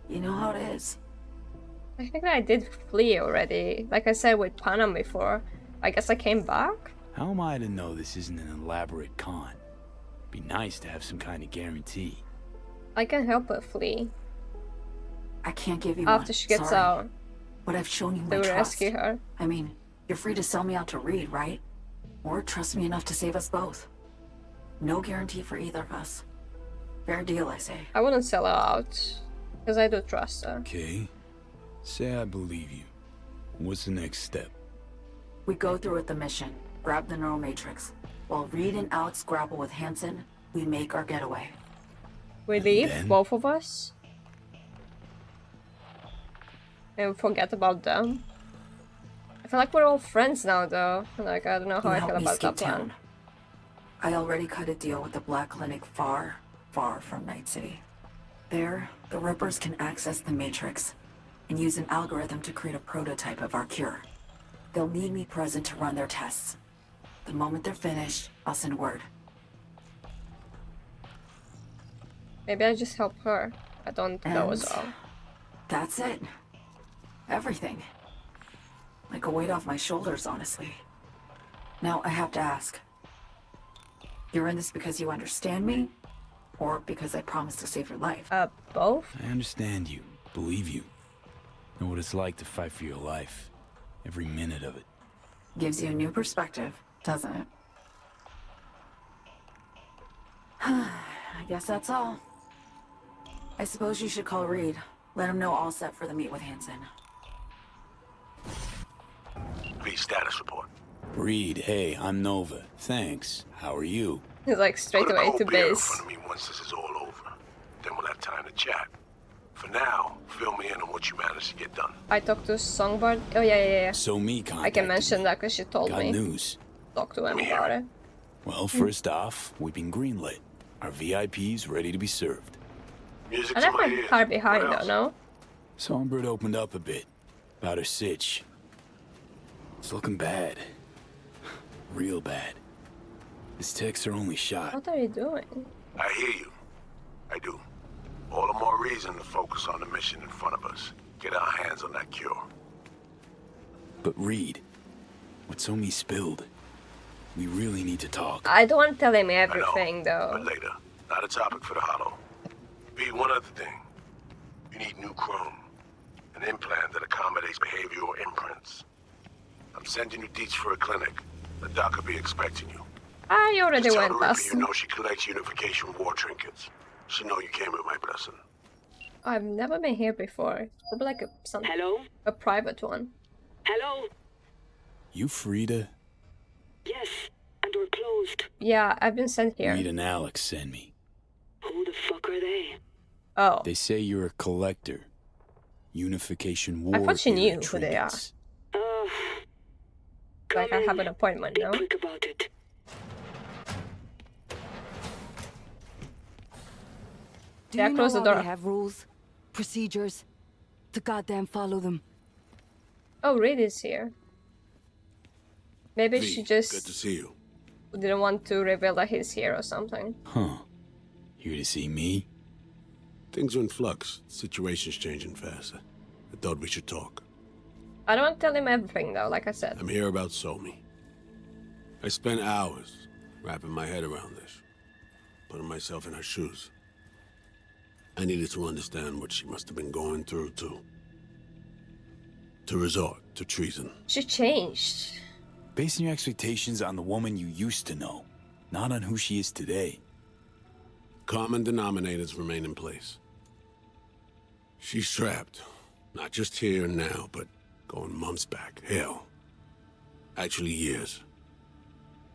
Speaker 5: know how it is.
Speaker 1: I think that I did flee already. Like I said with Panam before. I guess I came back?
Speaker 3: How am I to know this isn't an elaborate con? Be nice to have some kind of guarantee.
Speaker 1: I can help but flee.
Speaker 5: I can't give you one.
Speaker 1: After she gets
Speaker 5: Sorry.
Speaker 1: out,
Speaker 5: But I've shown you my
Speaker 1: they will
Speaker 5: trust.
Speaker 1: rescue her.
Speaker 5: I mean, you're free to sell me out to Reed, right? Or trust me enough to save us both. No guarantee for either of us. Fair deal, I say.
Speaker 1: I wouldn't sell her out. Because I do trust her.
Speaker 3: Okay. Say I believe you. What's the next step?
Speaker 5: We go through with the mission, grab the neural matrix. While Reed and Alex grapple with Hansen, we make our getaway.
Speaker 1: We leave,
Speaker 3: then?
Speaker 1: both of us. And we forget about them. I feel like we're all friends now though. Like, I don't know how
Speaker 5: You
Speaker 1: I
Speaker 5: help
Speaker 1: feel
Speaker 5: me
Speaker 1: about
Speaker 5: skip
Speaker 1: that plan.
Speaker 5: town. I already cut a deal with the Black Clinic far, far from Night City. There, the Rippers can access the Matrix and use an algorithm to create a prototype of our cure. They'll need me present to run their tests. The moment they're finished, I'll send word.
Speaker 1: Maybe I just help her. I don't know as
Speaker 5: And-
Speaker 1: well.
Speaker 5: That's it. Everything. Like a weight off my shoulders, honestly. Now, I have to ask. You're in this because you understand me? Or because I promised to save your life?
Speaker 1: Both?
Speaker 3: I understand you. Believe you. Know what it's like to fight for your life. Every minute of it.
Speaker 5: Gives you a new perspective, doesn't it? I guess that's all. I suppose you should call Reed. Let him know all set for the meet with Hansen.
Speaker 2: V status report.
Speaker 3: Reed, hey, I'm Nova. Thanks. How are you?
Speaker 1: He's like straight
Speaker 2: Put a
Speaker 1: away
Speaker 2: cold
Speaker 1: to
Speaker 2: beer in
Speaker 1: base.
Speaker 2: front of me once this is all over. Then we'll have time to chat. For now, fill me in on what you managed to get done.
Speaker 1: I talked to Songbird. Oh yeah.
Speaker 3: So me
Speaker 1: I
Speaker 3: contacted
Speaker 1: can mention
Speaker 3: me.
Speaker 1: that because she told
Speaker 3: Got
Speaker 1: me.
Speaker 3: news.
Speaker 1: Talk to him
Speaker 2: me hear
Speaker 1: about
Speaker 2: it.
Speaker 1: it.
Speaker 3: Well, first off, we've been greenlit. Our VIPs ready to be served.
Speaker 2: Music
Speaker 1: I
Speaker 2: to
Speaker 1: left
Speaker 2: my
Speaker 1: my
Speaker 2: ears.
Speaker 1: car behind
Speaker 2: What
Speaker 1: though,
Speaker 2: else?
Speaker 1: no?
Speaker 3: Songbird opened up a bit. About her sitch. It's looking bad. Real bad. His techs are only shot.
Speaker 1: What are you doing?
Speaker 2: I hear you. I do. All the more reason to focus on the mission in front of us. Get our hands on that cure.
Speaker 3: But Reed, what Somi spilled, we really need to talk.
Speaker 1: I don't want to tell him
Speaker 2: I
Speaker 1: everything,
Speaker 2: know,
Speaker 1: though.
Speaker 2: but later. Not a topic for the hollow. B, one other thing. You need new chrome. An implant that accommodates behavioral imprints. I'm sending you deets for a clinic. The doc will be expecting you.
Speaker 1: I already
Speaker 2: Just tell
Speaker 1: went
Speaker 2: the Reaper
Speaker 1: past.
Speaker 2: you know she collects unification war trinkets. She know you came with my blessing.
Speaker 1: I've never been here before. It's probably like
Speaker 8: Hello?
Speaker 1: a private one.
Speaker 8: Hello?
Speaker 3: You Frida?
Speaker 8: Yes, and we're closed.
Speaker 1: Yeah, I've been sent here.
Speaker 3: Reed and Alex send me.
Speaker 8: Who the fuck are they?
Speaker 1: Oh,
Speaker 3: They say you're a collector. Unification war.
Speaker 1: I thought she
Speaker 3: era
Speaker 1: knew who they are.
Speaker 3: trinkets.
Speaker 1: like I
Speaker 8: come
Speaker 1: have
Speaker 8: in.
Speaker 1: an appointment
Speaker 8: Be
Speaker 1: now.
Speaker 8: quick about it.
Speaker 9: Do
Speaker 1: Yeah,
Speaker 9: you
Speaker 1: close
Speaker 9: know
Speaker 1: the
Speaker 9: how
Speaker 1: door.
Speaker 9: they have rules, procedures? To goddamn follow them.
Speaker 1: Oh, Reed is here. Maybe
Speaker 2: V,
Speaker 1: she
Speaker 2: good
Speaker 1: just
Speaker 2: to see you.
Speaker 1: didn't want to reveal that he's here or something.
Speaker 3: Huh. Here to see me?
Speaker 2: Things are in flux. Situation's changing fast. I thought we should talk.
Speaker 1: I don't want to tell him everything though, like I said.
Speaker 2: I'm here about Somi. I spent hours wrapping my head around this, putting myself in her shoes. I needed to understand what she must have been going through to resort to treason.
Speaker 1: She changed.
Speaker 3: Basing your expectations on the woman you used to know, not on who she is today.
Speaker 2: Common denominators remain in place. She's trapped, not just here and now, but going months back. Hell. Actually years.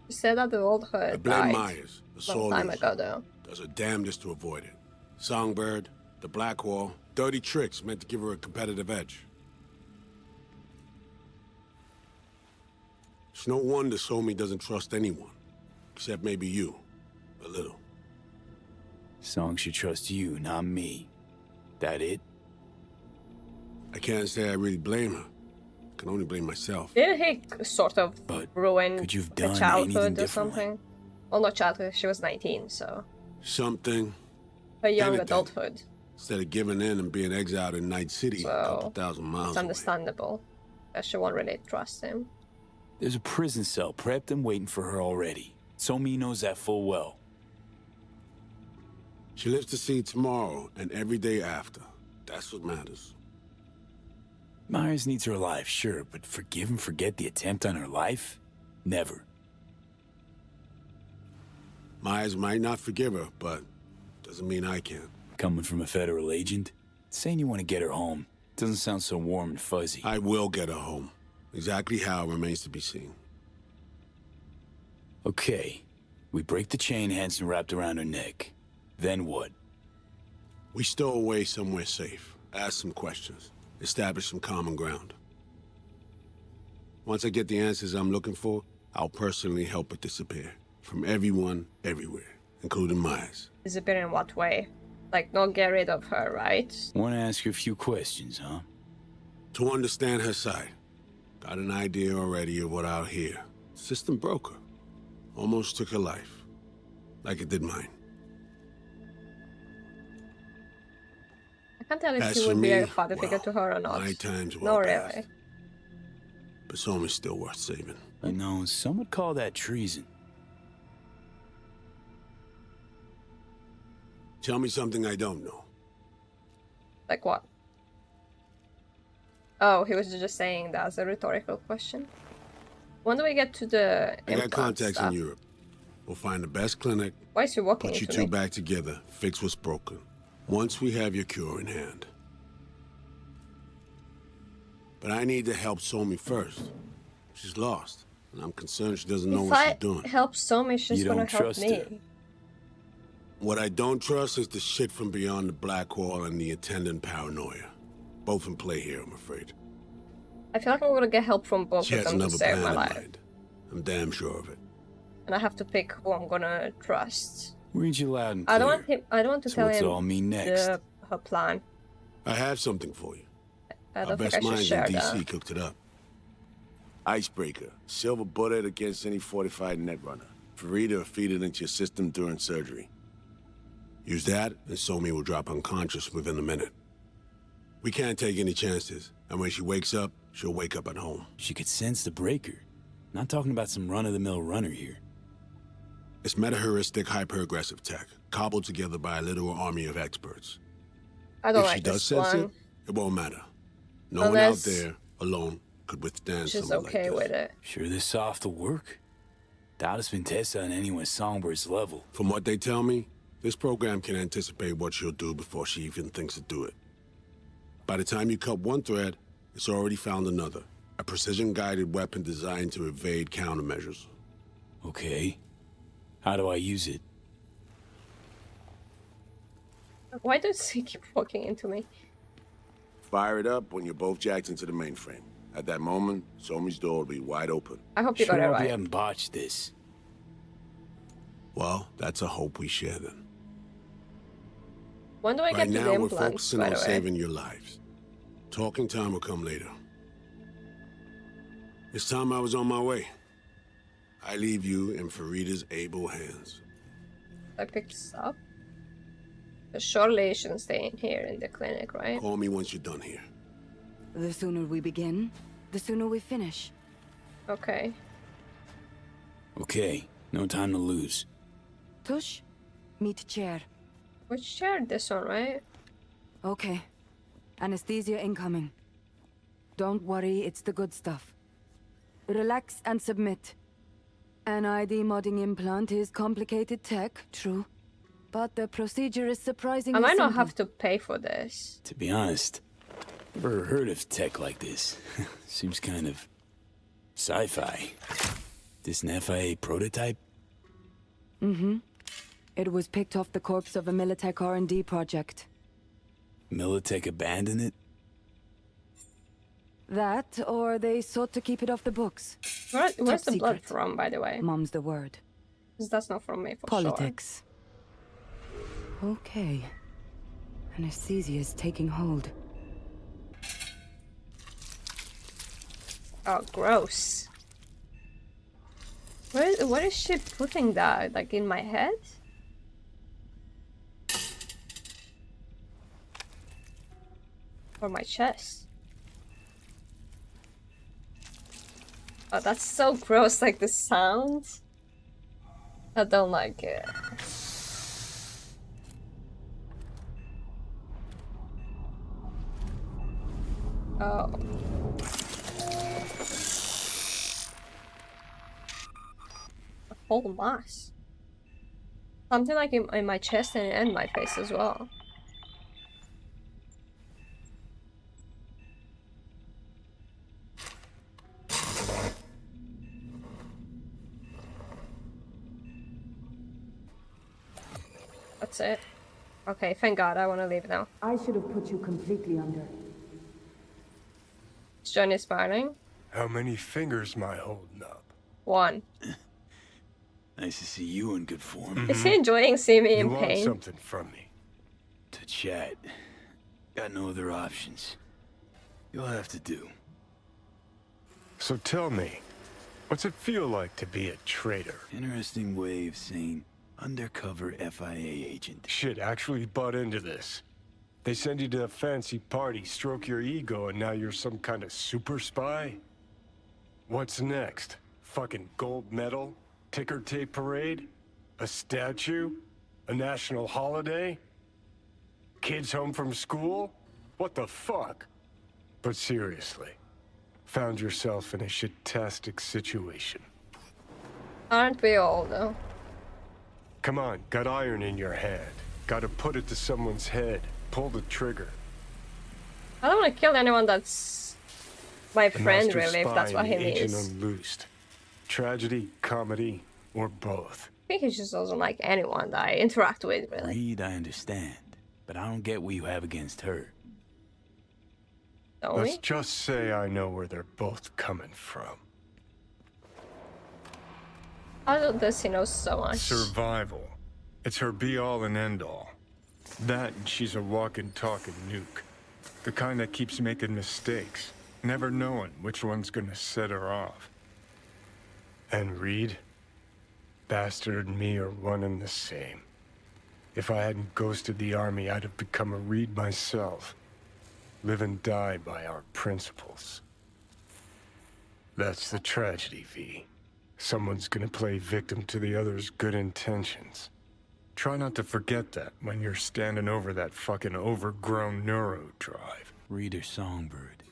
Speaker 1: She said that the old her
Speaker 2: I blame
Speaker 1: died
Speaker 2: Myers, the
Speaker 1: long
Speaker 2: sole
Speaker 1: time
Speaker 2: loser.
Speaker 1: ago though.
Speaker 2: Does her damnedest to avoid it. Songbird, the Black Wall, dirty tricks meant to give her a competitive edge. It's no wonder Somi doesn't trust anyone, except maybe you, a little.
Speaker 3: Song should trust you, not me. That it?
Speaker 2: I can't say I really blame her. I can only blame myself.
Speaker 1: Did he sort of
Speaker 3: But
Speaker 1: ruin
Speaker 3: could you have
Speaker 1: her
Speaker 3: done anything
Speaker 1: childhood or
Speaker 3: differently?
Speaker 1: something? Well, not childhood, she was 19, so
Speaker 2: Something,
Speaker 1: her young
Speaker 2: Anything.
Speaker 1: adulthood.
Speaker 2: instead of giving in and being exiled in Night City, a
Speaker 1: So,
Speaker 2: couple thousand miles
Speaker 1: It's
Speaker 2: away.
Speaker 1: understandable that she won't really trust him.
Speaker 3: There's a prison cell prepped and waiting for her already. Somi knows that full well.
Speaker 2: She lives to see tomorrow and every day after. That's what matters.
Speaker 3: Myers needs her alive, sure, but forgive and forget the attempt on her life? Never.
Speaker 2: Myers might not forgive her, but doesn't mean I can.
Speaker 3: Coming from a federal agent? Saying you want to get her home doesn't sound so warm and fuzzy.
Speaker 2: I will get her home. Exactly how remains to be seen.
Speaker 3: Okay. We break the chain Hansen wrapped around her neck. Then what?
Speaker 2: We stow away somewhere safe, ask some questions, establish some common ground. Once I get the answers I'm looking for, I'll personally help it disappear. From everyone, everywhere, including Myers.
Speaker 1: Disappear in what way? Like, not get rid of her, right?
Speaker 3: Want to ask her a few questions, huh?
Speaker 2: To understand her side. Got an idea already of what I'll hear. System broke her. Almost took her life. Like it did mine.
Speaker 1: I can't tell if
Speaker 2: As
Speaker 1: he
Speaker 2: for
Speaker 1: would be a
Speaker 2: me,
Speaker 1: father figure
Speaker 2: well,
Speaker 1: to her or not.
Speaker 2: my time's
Speaker 1: No,
Speaker 2: well
Speaker 1: really.
Speaker 2: past. But Somi's still worth saving.
Speaker 3: You know, some would call that treason.
Speaker 2: Tell me something I don't know.
Speaker 1: Like what? Oh, he was just saying that as a rhetorical question. When do we get to the
Speaker 2: I got
Speaker 1: implant
Speaker 2: contacts
Speaker 1: stuff?
Speaker 2: in Europe. We'll find the best clinic,
Speaker 1: Why is he walking
Speaker 2: put you
Speaker 1: into
Speaker 2: two
Speaker 1: me?
Speaker 2: back together, fix what's broken. Once we have your cure in hand. But I need to help Somi first. She's lost, and I'm concerned she doesn't know
Speaker 1: If
Speaker 2: what
Speaker 1: I
Speaker 2: she's doing.
Speaker 1: help Somi, she's
Speaker 3: You
Speaker 1: gonna
Speaker 3: don't
Speaker 1: help
Speaker 3: trust
Speaker 1: me.
Speaker 3: her?
Speaker 2: What I don't trust is the shit from beyond the Black Wall and the attendant paranoia. Both in play here, I'm afraid.
Speaker 1: I feel like I'm gonna get help from both
Speaker 2: She
Speaker 1: of
Speaker 2: has
Speaker 1: them to
Speaker 2: another
Speaker 1: save
Speaker 2: plan
Speaker 1: my
Speaker 2: in
Speaker 1: life.
Speaker 2: mind. I'm damn sure of it.
Speaker 1: And I have to pick who I'm gonna trust.
Speaker 3: Read you loud and clear.
Speaker 1: I don't want him. I don't want to
Speaker 3: So
Speaker 1: tell
Speaker 3: what's
Speaker 1: him
Speaker 3: it all mean next?
Speaker 1: her plan.
Speaker 2: I have something for you.
Speaker 1: I
Speaker 2: Our
Speaker 1: don't think
Speaker 2: best
Speaker 1: I should
Speaker 2: minds in
Speaker 1: share
Speaker 2: DC
Speaker 1: that.
Speaker 2: cooked it up. Icebreaker. Silver bullet against any fortified netrunner. Farida will feed it into your system during surgery. Use that, and Somi will drop unconscious within a minute. We can't take any chances, and when she wakes up, she'll wake up at home.
Speaker 3: She could sense the breaker. Not talking about some run-of-the-mill runner here.
Speaker 2: It's meta-heuristic hyper-aggressive tech, cobbled together by a literal army of experts.
Speaker 1: I don't
Speaker 2: If
Speaker 1: like
Speaker 2: she does
Speaker 1: this
Speaker 2: sense
Speaker 1: one.
Speaker 2: it won't matter. No
Speaker 1: Unless
Speaker 2: one out there, alone, could withstand
Speaker 1: she's
Speaker 2: something
Speaker 1: okay
Speaker 2: like
Speaker 1: with
Speaker 2: this.
Speaker 1: it.
Speaker 3: Sure this soft will work? Doubt it's been tested on anyone Songbirds level.
Speaker 2: From what they tell me, this program can anticipate what she'll do before she even thinks to do it. By the time you cut one thread, it's already found another. A precision-guided weapon designed to evade countermeasures.
Speaker 3: Okay. How do I use it?
Speaker 1: Why does he keep walking into me?
Speaker 2: Fire it up when you're both jacked into the mainframe. At that moment, Somi's door will be wide open.
Speaker 1: I hope you got it
Speaker 3: Sure hope
Speaker 1: right.
Speaker 3: you haven't botched this.
Speaker 2: Well, that's a hope we share then.
Speaker 1: When do I
Speaker 2: Right
Speaker 1: get to
Speaker 2: now,
Speaker 1: the
Speaker 2: we're
Speaker 1: implants,
Speaker 2: focusing
Speaker 1: by
Speaker 2: on
Speaker 1: the way?
Speaker 2: saving your lives. Talking time will come later. It's time I was on my way. I leave you in Farida's able hands.
Speaker 1: I picked this up. But surely you shouldn't stay in here in the clinic, right?
Speaker 2: Call me once you're done here.
Speaker 9: The sooner we begin, the sooner we finish.
Speaker 1: Okay.
Speaker 3: Okay, no time to lose.
Speaker 9: Tush, meet chair.
Speaker 1: Which chair? This one, right?
Speaker 9: Okay. Anesthesia incoming. Don't worry, it's the good stuff. Relax and submit. An ID modding implant is complicated tech, true. But the procedure is surprisingly
Speaker 1: I might not
Speaker 9: simple.
Speaker 1: have to pay for this.
Speaker 3: To be honest, never heard of tech like this. Seems kind of sci-fi. This an FIA prototype?
Speaker 9: Mm-hmm. It was picked off the corpse of a Militech R&D project.
Speaker 3: Militech abandoned it?
Speaker 9: That, or they sought to keep it off the books.
Speaker 1: Where's
Speaker 9: Top
Speaker 1: the blood
Speaker 9: secret.
Speaker 1: from, by the way?
Speaker 9: Mom's the word.
Speaker 1: 'Cause that's not from me for
Speaker 9: Politics. Okay. Anesthesia is taking hold.
Speaker 1: sure. Oh, gross. Where is she putting that? Like in my head? Or my chest? Oh, that's so gross, like the sound. I don't like it. Oh. A whole mass. Something like in my chest and my face as well. That's it. Okay, thank God, I want to leave now.
Speaker 9: I should have put you completely under.
Speaker 1: Is Johnny smiling?
Speaker 7: How many fingers am I holding up?
Speaker 1: One.
Speaker 3: Nice to see you in good form.
Speaker 1: Is he enjoying seeing me
Speaker 7: You
Speaker 1: in
Speaker 7: want
Speaker 1: pain?
Speaker 7: something from me?
Speaker 3: To chat. Got no other options. You'll have to do.
Speaker 7: So tell me, what's it feel like to be a traitor?
Speaker 3: Interesting way of saying undercover FIA agent.
Speaker 7: Shit, actually butt into this. They send you to a fancy party, stroke your ego, and now you're some kind of super spy? What's next? Fucking gold medal? Ticker tape parade? A statue? A national holiday? Kids home from school? What the fuck? But seriously, found yourself in a shit-tastic situation.
Speaker 1: Aren't we all, though?
Speaker 7: Come on, got iron in your hand. Gotta put it to someone's head. Pull the trigger.
Speaker 1: I don't want to kill anyone that's my
Speaker 7: A
Speaker 1: friend,
Speaker 7: master
Speaker 1: really, if
Speaker 7: spy
Speaker 1: that's what he
Speaker 7: and the agent
Speaker 1: needs.
Speaker 7: unloosed. Tragedy, comedy, or both.
Speaker 1: I think he just doesn't like anyone that I interact with, really.
Speaker 3: Reed, I understand. But I don't get what you have against her.
Speaker 1: Don't
Speaker 7: Let's
Speaker 1: we?
Speaker 7: just say I know where they're both coming from.
Speaker 1: How does he know so much?
Speaker 7: Survival. It's her be-all and end-all. That and she's a walking, talking nuke. The kind that keeps making mistakes. never knowing which one's gonna set her off. And Reed, Bastard and me are one and the same. If I hadn't ghosted the army, I'd have become a Reed myself. Live and die by our principles. That's the tragedy, V. Someone's gonna play victim to the other's good intentions. Try not to forget that when you're standing over that fucking overgrown neuro drive.
Speaker 3: Reed or Songbird.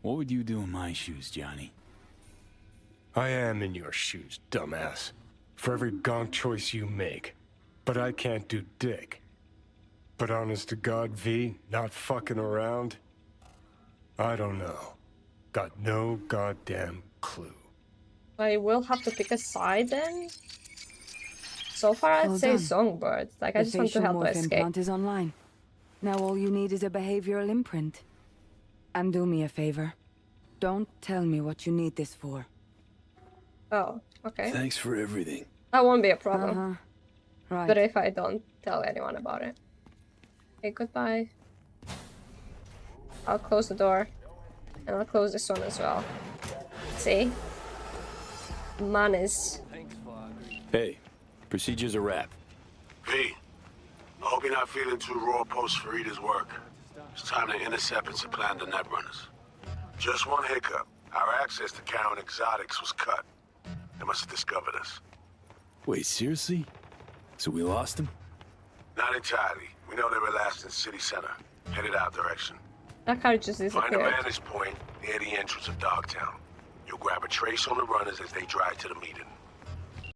Speaker 3: What would you do in my shoes, Johnny?
Speaker 7: I am in your shoes, dumbass. For every gonk choice you make. But I can't do dick. But honest to God, V, not fucking around? I don't know. Got no goddamn clue.
Speaker 1: I will have to pick a side then. So far, I'd
Speaker 9: Well
Speaker 1: say
Speaker 9: done.
Speaker 1: Songbird. Like, I
Speaker 9: The
Speaker 1: just want to
Speaker 9: facial
Speaker 1: help her
Speaker 9: morph
Speaker 1: escape.
Speaker 9: implant is online. Now all you need is a behavioral imprint. And do me a favor. Don't tell me what you need this for.
Speaker 1: Oh, okay.
Speaker 3: Thanks for everything.
Speaker 1: That won't be a problem.
Speaker 9: Right.
Speaker 1: But if I don't tell anyone about it. Okay, goodbye. I'll close the door. And I'll close this one as well. See? Man is...
Speaker 3: Hey, procedure's a wrap.
Speaker 2: V, I hope you're not feeling too raw post Farida's work. It's time to intercept and supplant the netrunners. Just one hiccup. Our access to Karen Exotics was cut. They must have discovered us.
Speaker 3: Wait, seriously? So we lost him?
Speaker 2: Not entirely. We know they were last in city center. Headed out direction.
Speaker 1: That car just
Speaker 2: Find a
Speaker 1: disappeared.
Speaker 2: vantage point near the entrance of Dogtown. You'll grab a trace on the runners as they drive to the meeting.